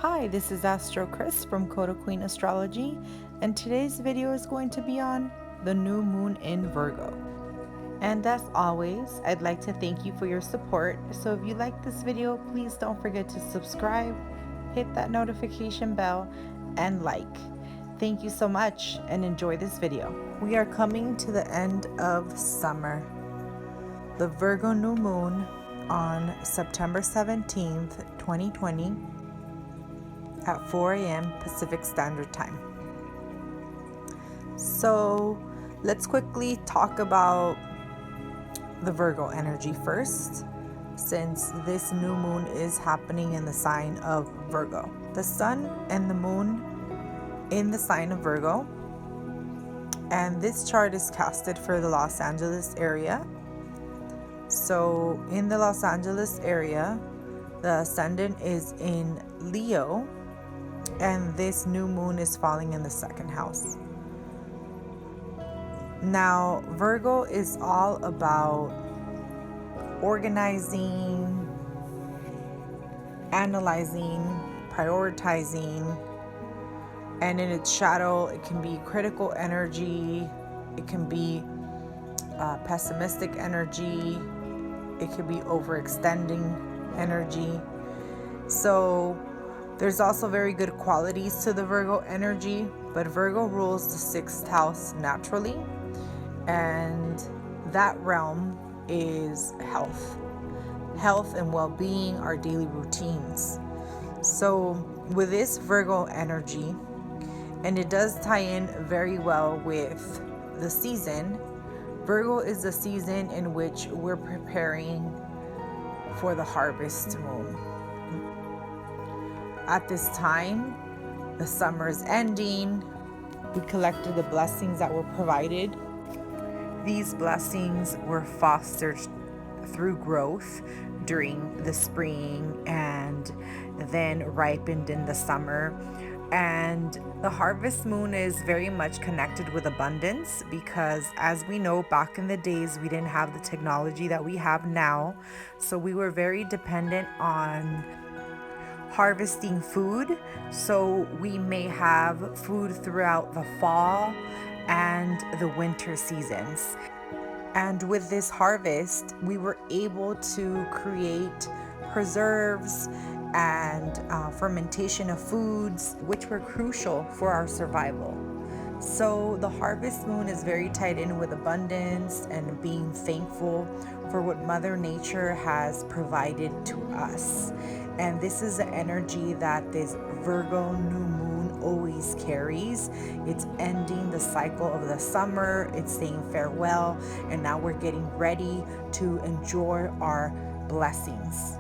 Hi, this is AstroKrys from Queen Astrology, and today's video is going to be on the new moon in Virgo. And as always, I'd like to thank you for your support. So if you like this video, please don't forget to subscribe, hit that notification bell, and like. Thank you so much and enjoy this video. We are coming to the end of summer. The Virgo new moon on September 17th, 2020 at 4 a.m. Pacific Standard Time. So let's quickly talk about the Virgo energy first, since this new moon is happening in the sign of Virgo. The sun and the moon in the sign of Virgo, and this chart is casted for the Los Angeles area. So in the Los Angeles area, the ascendant is in Leo, and this new moon is falling in the second house. Now, Virgo is all about organizing, analyzing, prioritizing, and in its shadow, it can be critical energy, it can be pessimistic energy, it can be overextending energy. So there's also very good qualities to the Virgo energy, but Virgo rules the 6th house naturally, and that realm is health and well-being, our daily routines. So with this Virgo energy, and it does tie in very well with the season, Virgo is the season in which we're preparing for the harvest moon. At this time, the summer is ending. We collected the blessings that were provided. These blessings were fostered through growth during the spring and then ripened in the summer. And the harvest moon is very much connected with abundance, because as we know, back in the days, we didn't have the technology that we have now. So we were very dependent on harvesting food. So we may have food throughout the fall and the winter seasons. And with this harvest, we were able to create preserves and fermentation of foods, which were crucial for our survival. So the harvest moon is very tied in with abundance and being thankful for what Mother Nature has provided to us. And this is the energy that this Virgo new moon always carries. It's ending the cycle of the summer, it's saying farewell, and now we're getting ready to enjoy our blessings.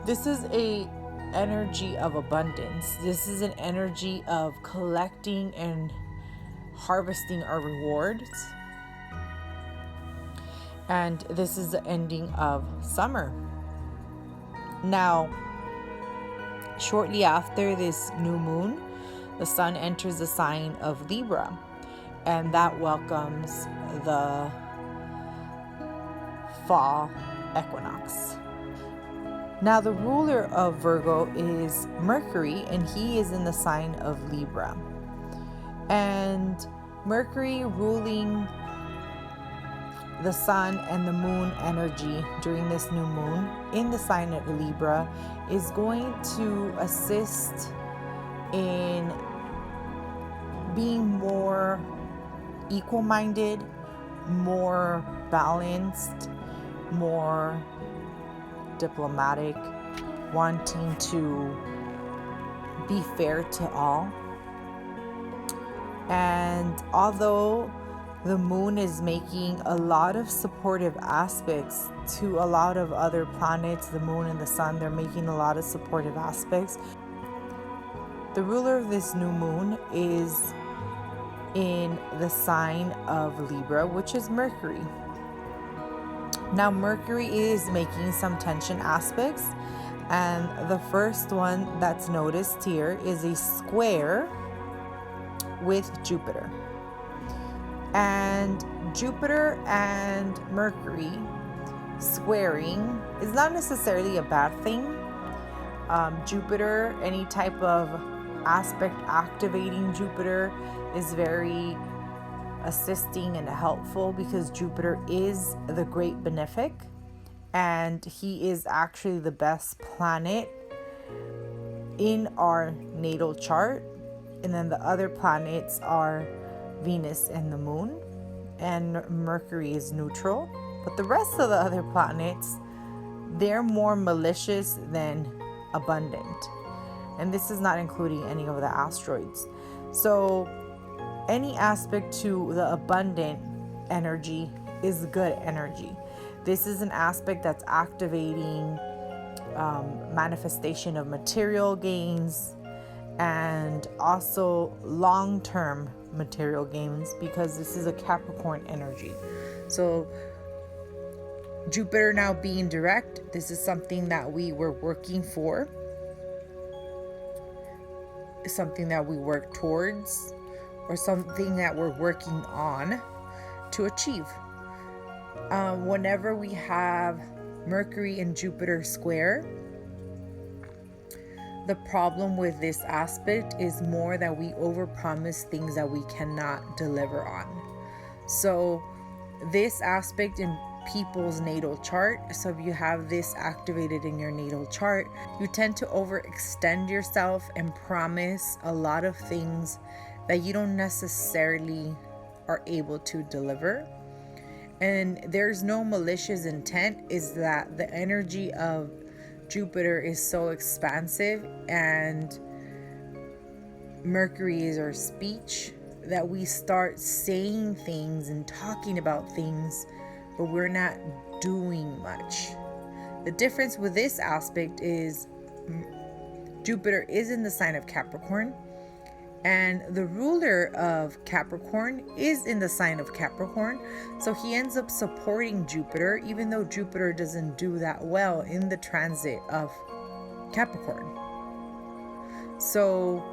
This is an energy of abundance. This is an energy of collecting and harvesting our rewards. And this is the ending of summer. Now, shortly after this new moon, the sun enters the sign of Libra, and that welcomes the fall equinox. Now, the ruler of Virgo is Mercury, and he is in the sign of Libra. And Mercury ruling the sun and the moon energy during this new moon in the sign of Libra is going to assist in being more equal-minded, more balanced, more diplomatic, wanting to be fair to all. And although the moon is making a lot of supportive aspects to a lot of other planets, the moon and the sun, they're making a lot of supportive aspects. The ruler of this new moon is in the sign of Libra, which is Mercury. Now, Mercury is making some tension aspects, and the first one that's noticed here is a square with Jupiter. And Jupiter and Mercury squaring is not necessarily a bad thing, Jupiter, any type of aspect activating Jupiter is very assisting and helpful, because Jupiter is the great benefic, and he is actually the best planet in our natal chart. And then the other planets are Venus and the moon, and Mercury is neutral. But the rest of the other planets, they're more malicious than abundant. And this is not including any of the asteroids. So any aspect to the abundant energy is good energy. This is an aspect that's activating manifestation of material gains, and also long-term material gains, because this is a Capricorn energy. So Jupiter now being direct, this is something that we were working for, something that we work towards, or something that we're working on to achieve. Whenever we have Mercury and Jupiter square, the problem with this aspect is more that we overpromise things that we cannot deliver on. So this aspect in people's natal chart, so if you have this activated in your natal chart, you tend to overextend yourself and promise a lot of things that you don't necessarily are able to deliver. And there's no malicious intent, is that the energy of Jupiter is so expansive, and Mercury is our speech, that we start saying things and talking about things, but we're not doing much. The difference with this aspect is Jupiter is in the sign of Capricorn, and the ruler of Capricorn is in the sign of Capricorn. So he ends up supporting Jupiter, even though Jupiter doesn't do that well in the transit of Capricorn. So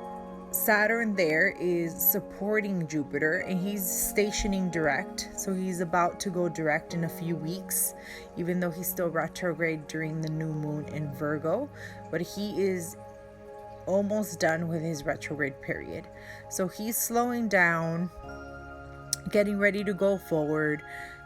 Saturn there is supporting Jupiter, and he's stationing direct. So he's about to go direct in a few weeks, even though he's still retrograde during the new moon in Virgo. But he is almost done with his retrograde period. So he's slowing down, getting ready to go forward.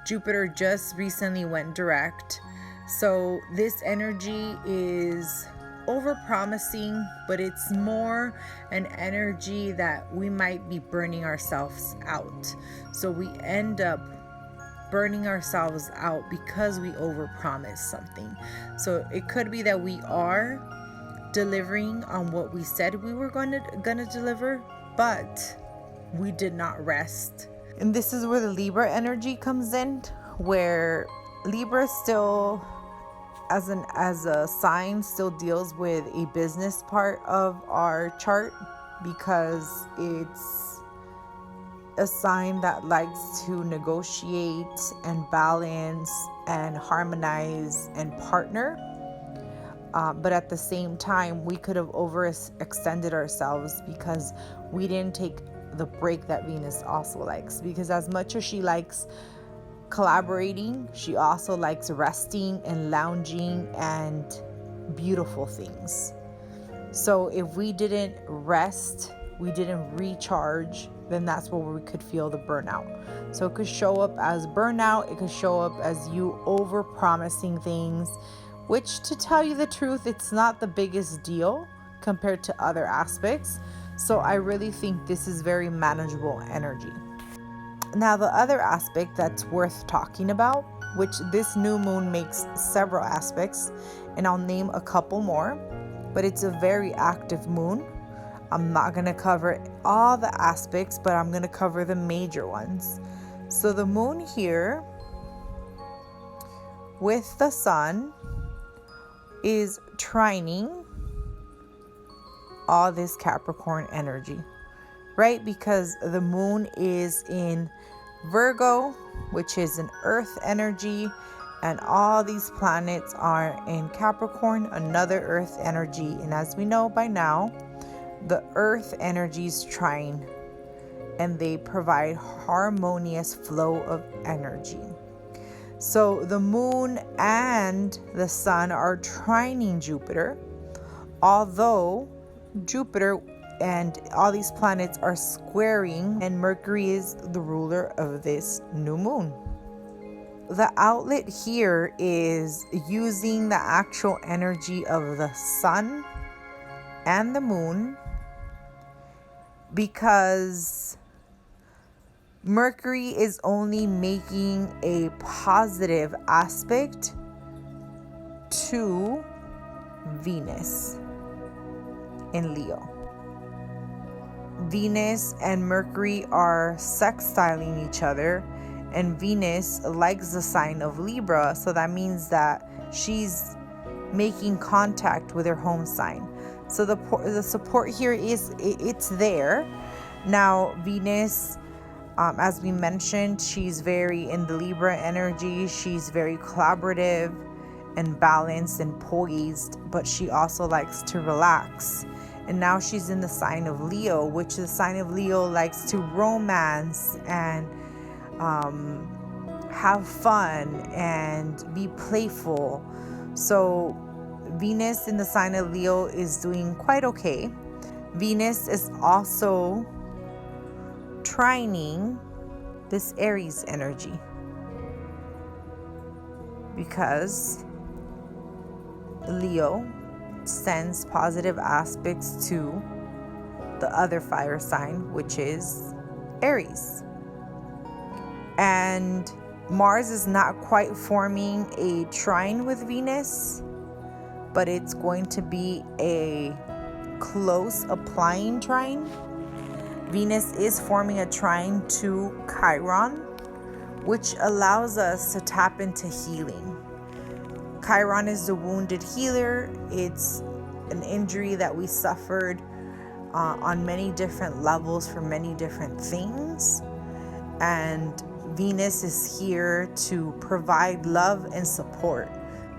Jupiter just recently went direct. So this energy is over-promising, but it's more an energy that we might be burning ourselves out. So we end up burning ourselves out because we over-promise something. So it could be that we are delivering on what we said we were gonna deliver, but we did not rest. And this is where the Libra energy comes in, where Libra still as a sign still deals with a business part of our chart, because it's a sign that likes to negotiate and balance and harmonize and partner. But at the same time, we could have overextended ourselves because we didn't take the break that Venus also likes. Because as much as she likes collaborating, she also likes resting and lounging and beautiful things. So if we didn't rest, we didn't recharge, then that's where we could feel the burnout. So it could show up as burnout. It could show up as you over-promising things, which, to tell you the truth, it's not the biggest deal compared to other aspects. So I really think this is very manageable energy. Now, the other aspect that's worth talking about, which this new moon makes several aspects, and I'll name a couple more, but it's a very active moon. I'm not going to cover all the aspects, but I'm going to cover the major ones. So the moon here with the sun is trining all this Capricorn energy, right? Because the moon is in Virgo, which is an earth energy, and all these planets are in Capricorn, another earth energy. And as we know by now, the earth energies trine, and they provide harmonious flow of energy. So the moon and the sun are trining Jupiter. Although Jupiter and all these planets are squaring, and Mercury is the ruler of this new moon. The outlet here is using the actual energy of the sun and the moon, because Mercury is only making a positive aspect to Venus in Leo. Venus and Mercury are sextiling each other, and Venus likes the sign of Libra, so that means that she's making contact with her home sign. So the support here is, it's there. Now Venus, as we mentioned, she's very in the Libra energy. She's very collaborative and balanced and poised, but she also likes to relax. And now she's in the sign of Leo, which the sign of Leo likes to romance and have fun and be playful. So Venus in the sign of Leo is doing quite okay. Venus is also trining this Aries energy, because Leo sends positive aspects to the other fire sign, which is Aries. And Mars is not quite forming a trine with Venus, but it's going to be a close applying trine. Venus is forming a trine to Chiron, which allows us to tap into healing. Chiron is the wounded healer. It's an injury that we suffered on many different levels for many different things. And Venus is here to provide love and support.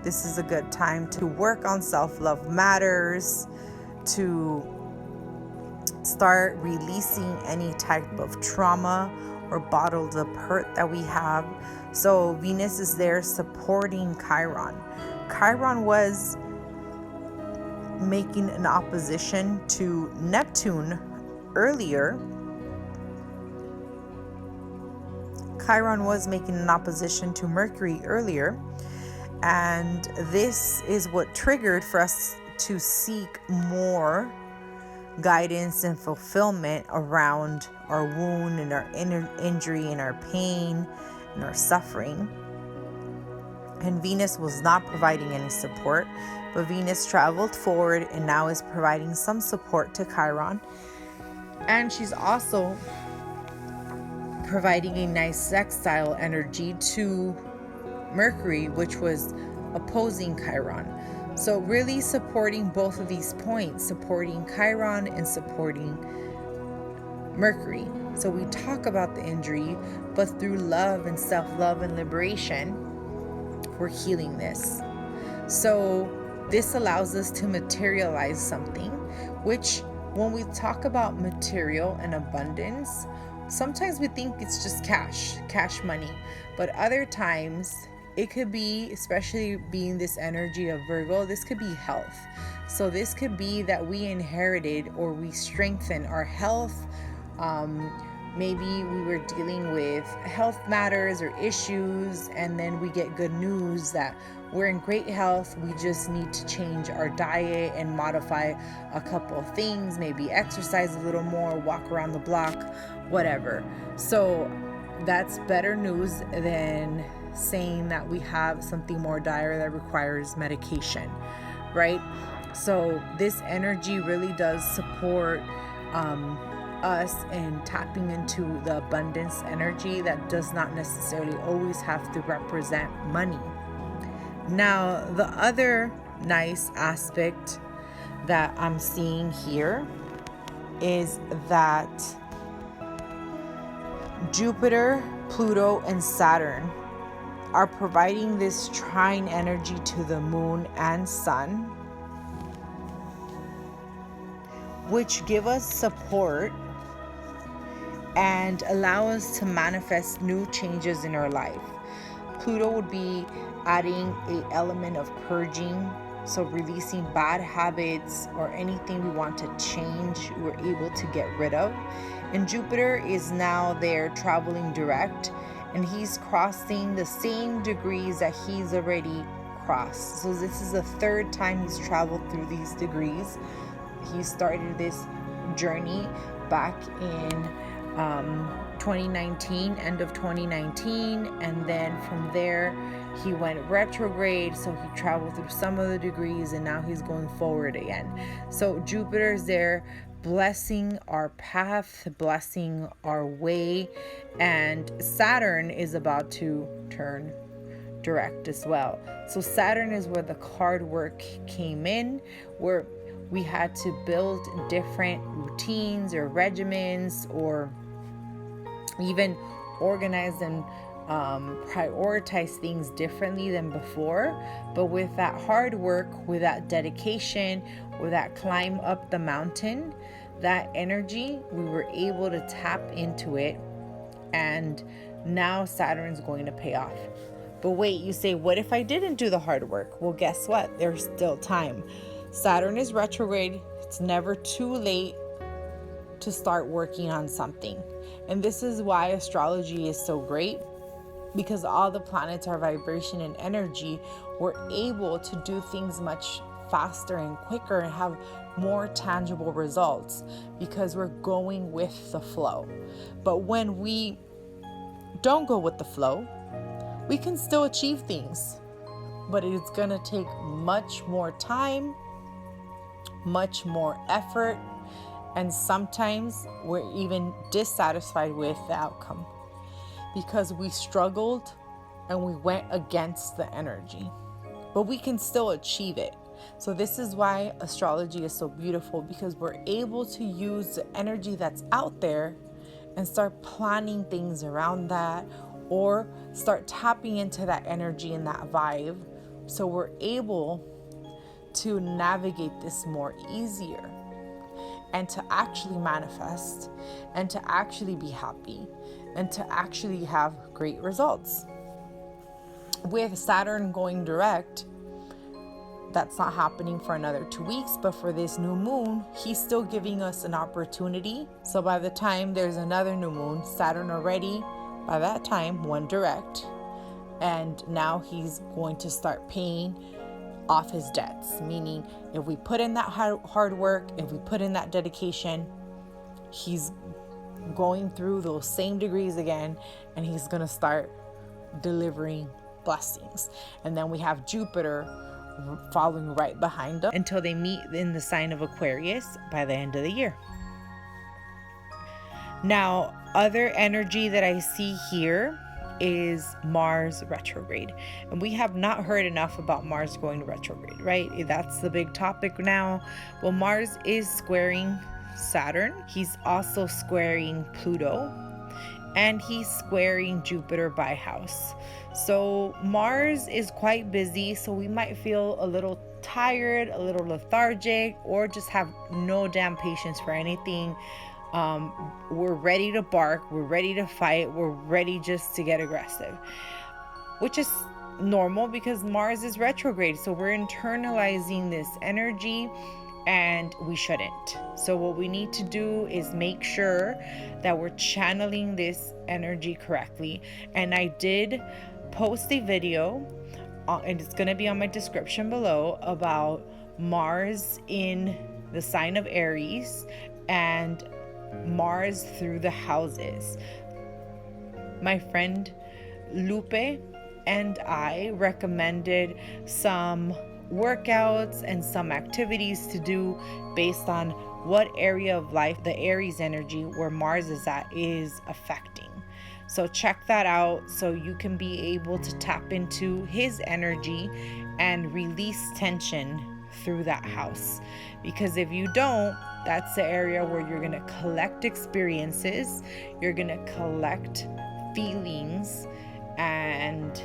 This is a good time to work on self-love matters, to start releasing any type of trauma or bottled up hurt that we have. So Venus is there supporting Chiron. Chiron was making an opposition to Neptune earlier. Chiron was making an opposition to Mercury earlier. And this is what triggered for us to seek more guidance and fulfillment around our wound and our inner injury and our pain and our suffering. And Venus was not providing any support, but Venus traveled forward and now is providing some support to Chiron. And she's also providing a nice sextile energy to Mercury, which was opposing Chiron. So really supporting both of these points, supporting Chiron and supporting Mercury. So we talk about the injury, but through love and self-love and liberation, we're healing this. So this allows us to materialize something, which when we talk about material and abundance, sometimes we think it's just cash money, but other times it could be, especially being this energy of Virgo, this could be health. So this could be that we inherited or we strengthen our health. Maybe we were dealing with health matters or issues, and then we get good news that we're in great health. We just need to change our diet and modify a couple of things, maybe exercise a little more, walk around the block, whatever. So that's better news than saying that we have something more dire that requires medication, right? So this energy really does support us in tapping into the abundance energy that does not necessarily always have to represent money. Now, the other nice aspect that I'm seeing here is that Jupiter, Pluto, and Saturn are providing this trine energy to the moon and sun, which give us support and allow us to manifest new changes in our life. Pluto would be adding an element of purging, So releasing bad habits or anything we want to change, we're able to get rid of. And Jupiter is now there traveling direct, and he's crossing the same degrees that he's already crossed. So this is the third time he's traveled through these degrees. He started this journey back in 2019, end of 2019, and then from there he went retrograde, so he traveled through some of the degrees, and now he's going forward again. So Jupiter's there blessing our path, blessing our way, and Saturn is about to turn direct as well. So Saturn is where the hard work came in, where we had to build different routines or regimens, or even organize and prioritize things differently than before. But with that hard work, with that dedication, with that climb up the mountain, that energy, we were able to tap into it, and now Saturn's going to pay off. But wait, you say, what if I didn't do the hard work? Well, guess what? There's still time. Saturn is retrograde. It's never too late to start working on something. And this is why astrology is so great, because all the planets are vibration and energy. We're able to do things much faster and quicker and have more tangible results because we're going with the flow. But when we don't go with the flow, we can still achieve things, but it's gonna take much more time, much more effort, and sometimes we're even dissatisfied with the outcome because we struggled and we went against the energy, but we can still achieve it. So this is why astrology is so beautiful, because we're able to use the energy that's out there and start planning things around that, or start tapping into that energy and that vibe, so we're able to navigate this more easier and to actually manifest and to actually be happy and to actually have great results. With Saturn going direct, that's not happening for another 2 weeks, but for this new moon, he's still giving us an opportunity. So by the time there's another new moon, Saturn already, by that time, went direct, and now he's going to start paying off his debts. Meaning, if we put in that hard work, if we put in that dedication, he's going through those same degrees again, and he's going to start delivering blessings. And then we have Jupiter following right behind them until they meet in the sign of Aquarius by the end of the year. Now, other energy that I see here is Mars retrograde. And we have not heard enough about Mars going retrograde, right? That's the big topic now. Well, Mars is squaring Saturn. He's also squaring Pluto. And he's squaring Jupiter by house. So Mars is quite busy, so we might feel a little tired, a little lethargic, or just have no damn patience for anything. We're ready to bark, we're ready to fight, we're ready just to get aggressive, which is normal because Mars is retrograde. So we're internalizing this energy, and we shouldn't. So what we need to do is make sure that we're channeling this energy correctly. And I did post a video, and it's going to be on my description below, about Mars in the sign of Aries and Mars through the houses. My friend Lupe and I recommended some workouts and some activities to do based on what area of life the Aries energy, where Mars is at, is affecting. So check that out so you can be able to tap into his energy and release tension through that house. Because if you don't, that's the area where you're going to collect experiences, you're going to collect feelings and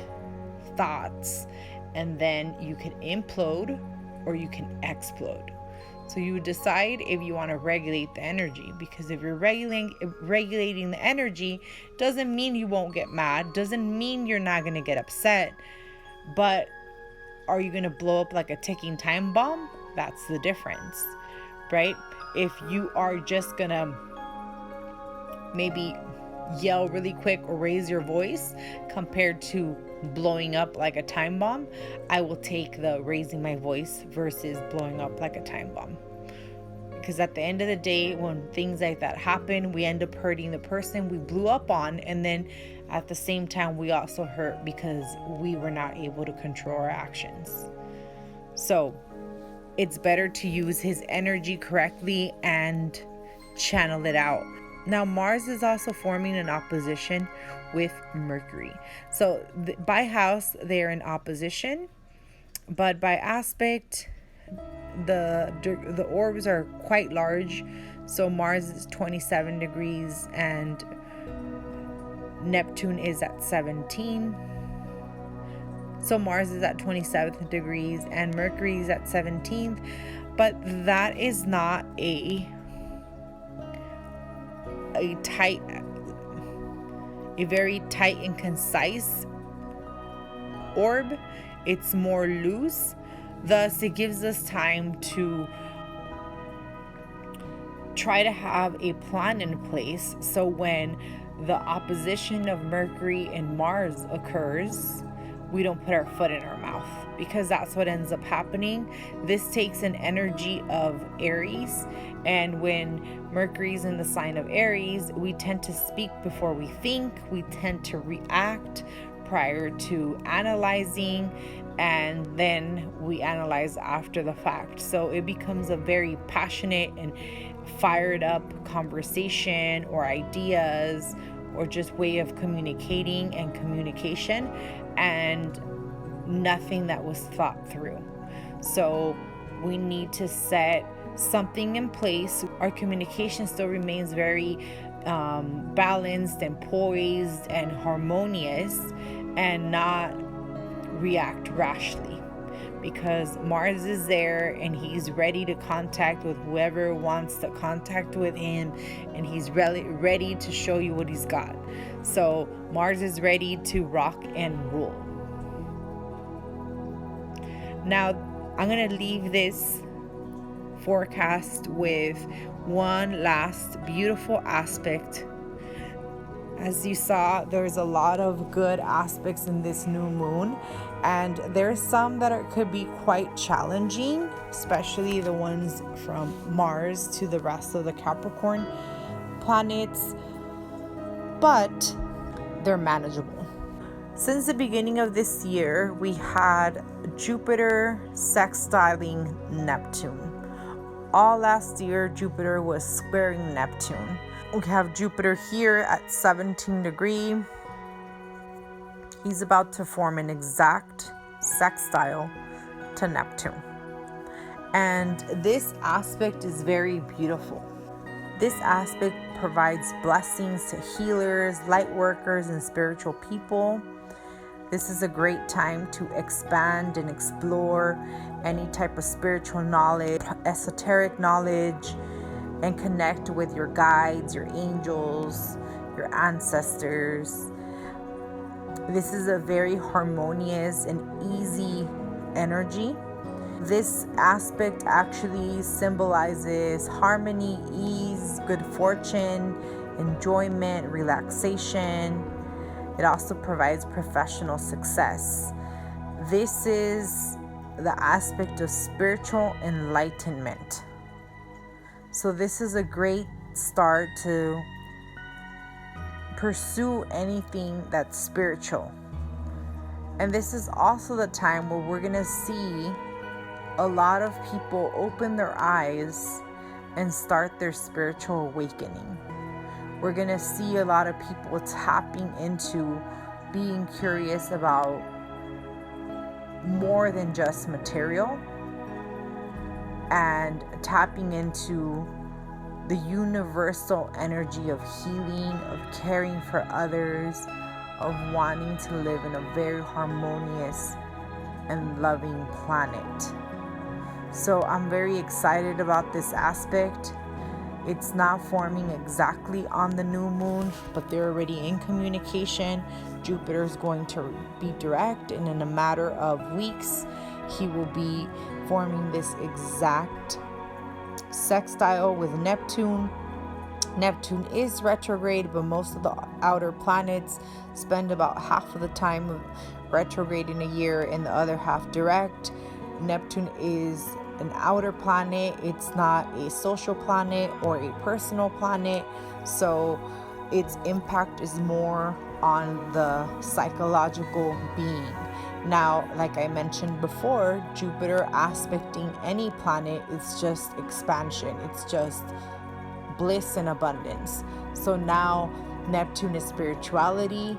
thoughts, and then you can implode or you can explode. So you decide if you want to regulate the energy, because if you're regulating the energy, doesn't mean you won't get mad, doesn't mean you're not going to get upset, but are you going to blow up like a ticking time bomb? That's the difference, right? If you are just going to maybe yell really quick or raise your voice compared to blowing up like a time bomb, I will take the raising my voice versus blowing up like a time bomb. Because at the end of the day, when things like that happen, we end up hurting the person we blew up on, and then at the same time we also hurt because we were not able to control our actions. So it's better to use his energy correctly and channel it out. Now, Mars is also forming an opposition with Mercury. So by house, they're in opposition, but by aspect, the orbs are quite large. So Mars is 27 degrees and Neptune is at 17. So Mars is at 27th degrees and Mercury is at 17th, but that is not a very tight and concise orb. It's more loose. Thus, it gives us time to try to have a plan in place. So when the opposition of Mercury and Mars occurs, we don't put our foot in our mouth, because that's what ends up happening. This takes an energy of Aries, and when Mercury's in the sign of Aries, we tend to speak before we think. We tend to react prior to analyzing, and then we analyze after the fact. So it becomes a very passionate and fired up conversation or ideas or just way of communicating and communication, and nothing that was thought through. So we need to set something in place. Our communication still remains very balanced and poised and harmonious, and not react rashly, because Mars is there and he's ready to contact with whoever wants to contact with him, and he's ready to show you what he's got. So Mars is ready to rock and roll. Now I'm going to leave this forecast with one last beautiful aspect. As you saw, there's a lot of good aspects in this new moon, and there's some that could be quite challenging, especially the ones from Mars to the rest of the Capricorn planets, but they're manageable. Since the beginning of this year, we had Jupiter sextiling Neptune. All last year, Jupiter was squaring Neptune. We have Jupiter here at 17 degrees. He's about to form an exact sextile to Neptune. And this aspect is very beautiful. This aspect provides blessings to healers, light workers, and spiritual people. This is a great time to expand and explore any type of spiritual knowledge, esoteric knowledge, and connect with your guides, your angels, your ancestors. This is a very harmonious and easy energy. This aspect actually symbolizes harmony, ease, good fortune, enjoyment, relaxation. It also provides professional success. This is the aspect of spiritual enlightenment. So this is a great start to pursue anything that's spiritual. And this is also the time where we're going to see a lot of people open their eyes and start their spiritual awakening. We're going to see a lot of people tapping into being curious about more than just material, and tapping into the universal energy of healing, of caring for others, of wanting to live in a very harmonious and loving planet. So I'm very excited about this aspect. It's not forming exactly on the new moon, but they're already in communication. Jupiter is going to be direct, and in a matter of weeks, he will be forming this exact sextile with Neptune. Neptune is retrograde, but most of the outer planets spend about half of the time of retrograde in a year and the other half direct. Neptune is an outer planet. It's not a social planet or a personal planet. So its impact is more on the psychological being. Now, like I mentioned before, Jupiter aspecting any planet is just expansion. It's just bliss and abundance. So now Neptune is spirituality.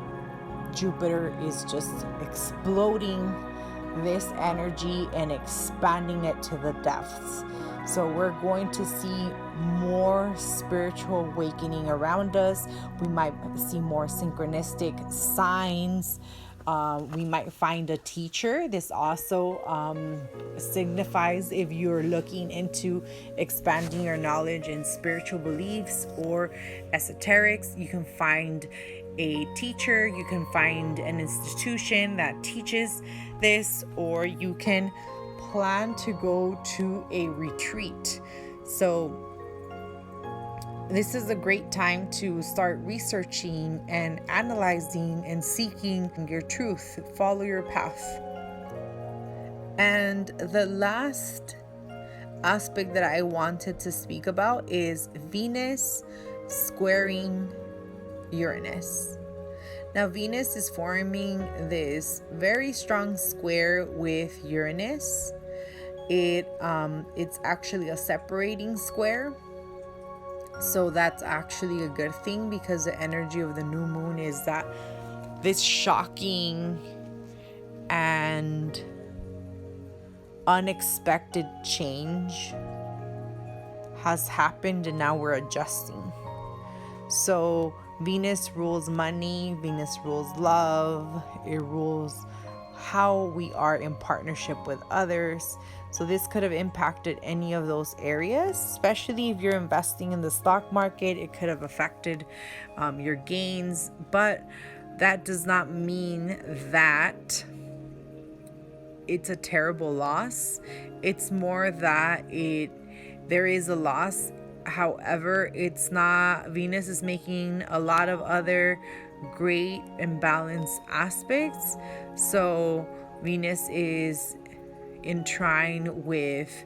Jupiter is just exploding this energy and expanding it to the depths. So we're going to see more spiritual awakening around us. We might see more synchronistic signs. We might find a teacher. This also signifies if you're looking into expanding your knowledge in spiritual beliefs or esoterics. You can find a teacher, you can find an institution that teaches this, or you can plan to go to a retreat. So this is a great time to start researching and analyzing and seeking your truth. Follow your path. And the last aspect that I wanted to speak about is Venus squaring Uranus. Now Venus is forming this very strong square with Uranus. It's actually a separating square. So that's actually a good thing, because the energy of the new moon is that this shocking and unexpected change has happened and now we're adjusting. So Venus rules money, Venus rules love, it rules how we are in partnership with others. So this could have impacted any of those areas, especially if you're investing in the stock market. It could have affected your gains, but that does not mean that it's a terrible loss. It's more that there is a loss. However, it's not, Venus is making a lot of other great and balanced aspects. So Venus is in trine with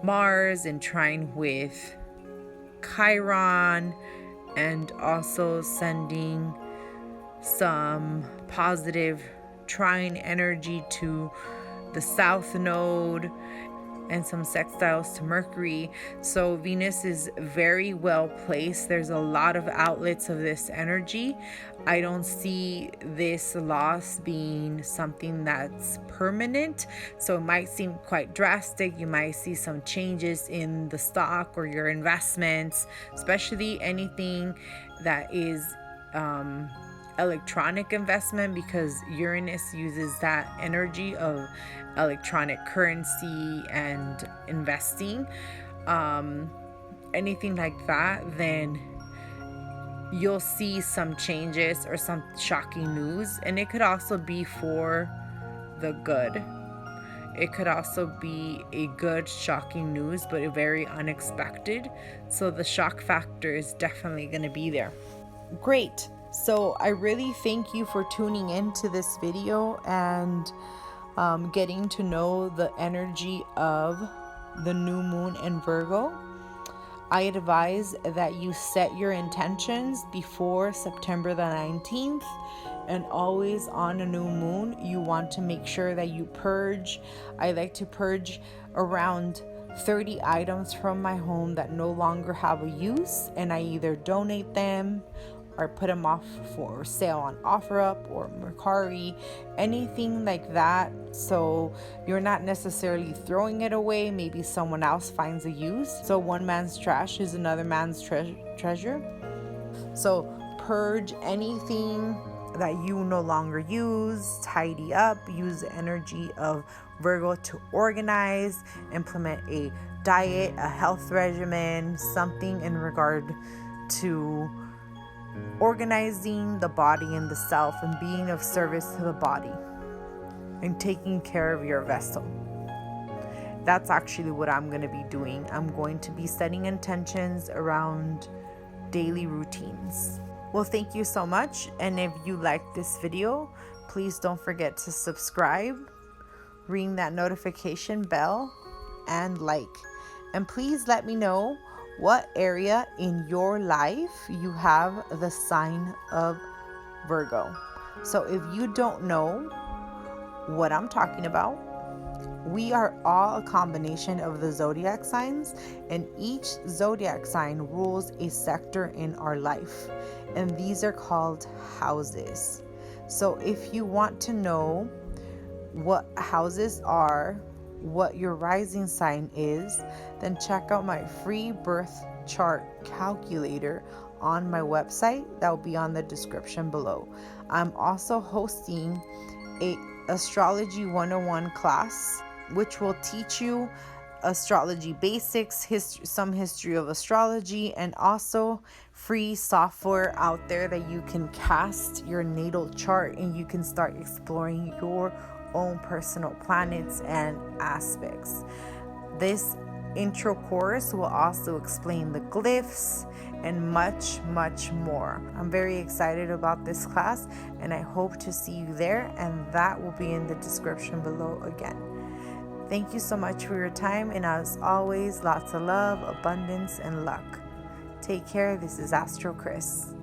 Mars, in trine with Chiron, and also sending some positive trine energy to the South Node and some sextiles to Mercury. So Venus is very well placed. There's a lot of outlets of this energy. I don't see this loss being something that's permanent. So it might seem quite drastic. You might see some changes in the stock or your investments, especially anything that is electronic investment, because Uranus uses that energy of electronic currency and investing. Anything like that, then you'll see some changes or some shocking news. And it could also be for the good. It could also be a good shocking news, but a very unexpected. So the shock factor is definitely going to be there. Great. So I really thank you for tuning into this video and getting to know the energy of the new moon in Virgo. I advise that you set your intentions before September the 19th, and always on a new moon, you want to make sure that you purge. I like to purge around 30 items from my home that no longer have a use, and I either donate them or put them off for sale on OfferUp or Mercari, anything like that. So you're not necessarily throwing it away. Maybe someone else finds a use. So one man's trash is another man's treasure. So purge anything that you no longer use, tidy up, use the energy of Virgo to organize, implement a diet, a health regimen, something in regard to organizing the body and the self and being of service to the body. and taking care of your vessel. That's actually what I'm going to be doing. I'm going to be setting intentions around daily routines. Well, thank you so much. And if you like this video, please don't forget to subscribe, ring that notification bell, and like. And please let me know what area in your life you have the sign of Virgo. So if you don't know what I'm talking about, we are all a combination of the zodiac signs, and each zodiac sign rules a sector in our life, and these are called houses. So if you want to know what houses are, what your rising sign is, then check out my free birth chart calculator on my website. That will be on the description below. I'm also hosting a Astrology 101 class, which will teach you astrology basics, some history of astrology, and also free software out there that you can cast your natal chart and you can start exploring your own personal planets and aspects. This intro course will also explain the glyphs and much, much more. I'm very excited about this class, and I hope to see you there, and that will be in the description below again. Thank you so much for your time, and as always, lots of love, abundance, and luck. Take care. This is AstroKrys.